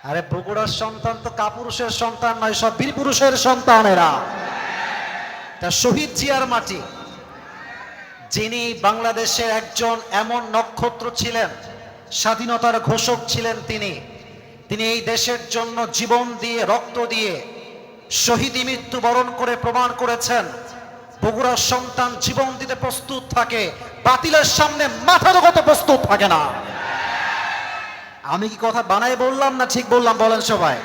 আরে বগুড়ার সন্তান তো কাপুরুষের সন্তান নয়, সব বীর পুরুষের সন্তান এরা। তা শহীদ জিয়ার মাটি, যিনি বাংলাদেশের একজন এমন নক্ষত্র ছিলেন, স্বাধীনতার ঘোষক ছিলেন, তিনি এই দেশের জন্য জীবন দিয়ে রক্ত দিয়ে শহীদি মৃত্যুবরণ করে প্রমাণ করেছেন বগুড়ার সন্তান জীবন দিতে প্রস্তুত থাকে, বাতিলের সামনে মাথার গত প্রস্তুত থাকে না। আমি কি কথা বানাই বললাম না ঠিক বললাম বলেন সবাই?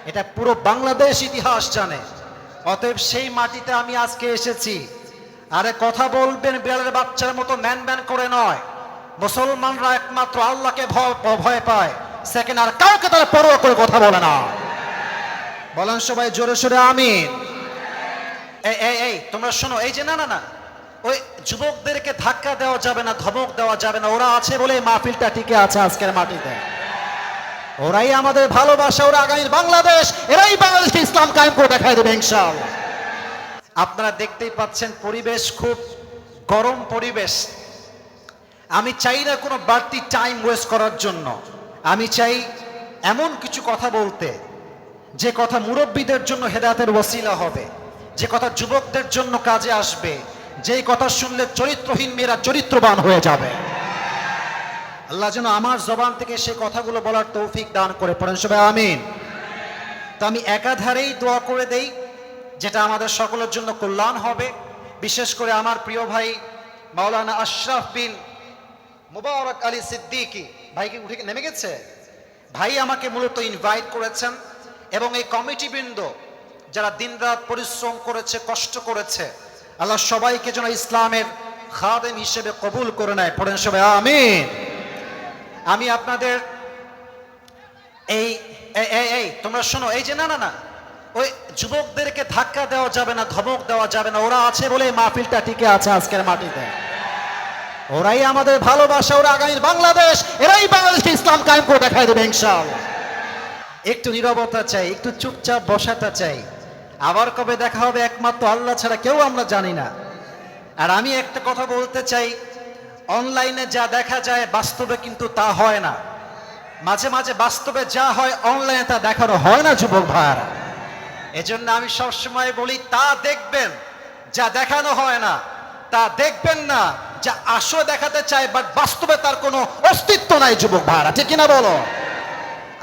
এটা পুরো বাংলাদেশ ইতিহাস জানে। অতএব সেই মাটিতে আমি আজকে এসেছি। আরে কথা বলবেন বিড়ালের বাচ্চার মতো ম্যান ম্যান করে নয়। মুসলমানরা একমাত্র আল্লাহকে ভয় পায়, সেকেন্ড আর কাউকে তারা পরোয়া করে কথা বলে না। বলেন সবাই জোরে সোরে আমিন। এই তোমরা শোনো, এই যে না ওই যুবকদেরকে ধাক্কা দেওয়া যাবে না, ধমক দেওয়া যাবে না। ওরা আছে বলে মাহফিলটা টিকে আছে আজকের মাটিতে। ওরাই আমাদের ভালোবাসা, ওরা আগামী বাংলাদেশ, এরাই বাংলাদেশকে ইসলাম কায়েম করে দেখায় দেবে ইনশাআল্লাহ। আপনারা দেখতেই পাচ্ছেন পরিবেশ খুব গরম পরিবেশ। আমি চাই না কোনো বাড়তি টাইম ওয়েস্ট করার জন্য। আমি চাই এমন কিছু কথা বলতে, যে কথা মুরব্বীদের জন্য হেদায়েতের ওসিলা হবে, যে কথা যুবকদের জন্য কাজে আসবে, যেই কথা শুনলে চরিত্রহীন মেয়েরা চরিত্রবান হয়ে যাবে। আল্লাহ যেন আমার জবান থেকে সেই কথাগুলো বলার তৌফিক দান করে। পড়েন সবাই আমিন। তো আমি একাধারেই দোয়া করে দেই, যেটা আমাদের সকলের জন্য কল্যাণ হবে। বিশেষ করে আমার প্রিয় ভাই মাওলানা আশরাফ বিন মুবারক আলী সিদ্দিকী ভাইকে উঠে নেমে গেছে। ভাই আমাকে মূলত ইনভাইট করেছেন, এবং এই কমিটিবৃন্দ যারা দিনরাত পরিশ্রম করেছে, কষ্ট করেছে, আল্লাহ সবাইকে যেন ইসলামের খাদেম হিসেবে কবুল করে নেয়। পড়েন সবাই আমিন। আমি আপনাদের এই তোমরা শোনো, এই যে না ওই যুবকদেরকে ধাক্কা দেওয়া যাবে না, ধমক দেওয়া যাবে না। ওরা আছে বলে মাহফিলটা টিকে আছে আজকের মাটিতে। ওরাই আমাদের ভালোবাসা, ওরা আগামী বাংলাদেশ, এরাই বাংলাদেশকে ইসলাম কায়েম করে দেখায় দেবে ইনশাআল্লাহ। একটু নীরবতা চাই, একটু চুপচাপ বসাটা চাই। আবার কবে দেখা হবে একমাত্র আল্লাহ ছাড়া কেউ আমরা জানি না। আর আমি একটা কথা বলতে চাই, অনলাইনে যা দেখা যায় বাস্তবে কিন্তু তা হয় না। মাঝে মাঝে বাস্তবে যা হয় অনলাইনে তা দেখানো হয় না যুবক ভাইরা। এজন্য আমি সবসময় বলি, তা দেখবেন যা দেখানো হয় না, তা দেখবেন না যা আসলে দেখাতে চায় বাট বাস্তবে তার কোনো অস্তিত্ব নাই যুবক ভাইরা, ঠিক কিনা বলো?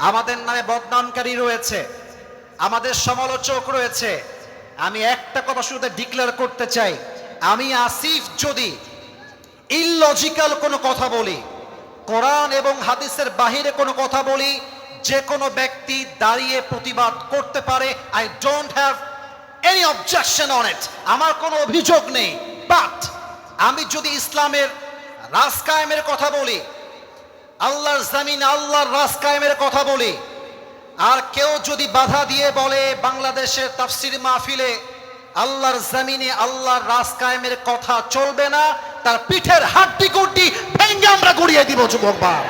আমাদের নামে বদনামকারী রয়েছে, আমাদের সমালোচক রয়েছে। আমি একটা কথা শুধু ডিক্লেয়ার করতে চাই, আমি আসিফ যদি ইললজিক্যাল কোনো কথা বলি, কোরআন এবং হাদিসের বাহিরে কোনো কথা বলি, যে কোনো ব্যক্তি দাঁড়িয়ে প্রতিবাদ করতে পারে। I don't have any objection on it, আমার কোনো অভিযোগ নেই। বাট আমি যদি ইসলামের রাজ কায়েমের কথা বলি, আল্লাহর জমিনে আল্লাহর রাজ কায়েমের কথা বলি, আর কেউ যদি বাধা দিয়ে বলে বাংলাদেশের তাফসির মাহফিলে আল্লাহর জমিনে আল্লাহর রাজ কায়েমের কথা চলবে না, তার পিঠের হাড্ডি গুড্ডি ভেঙে আমরা গুড়িয়ে দিব যুবক ভাই।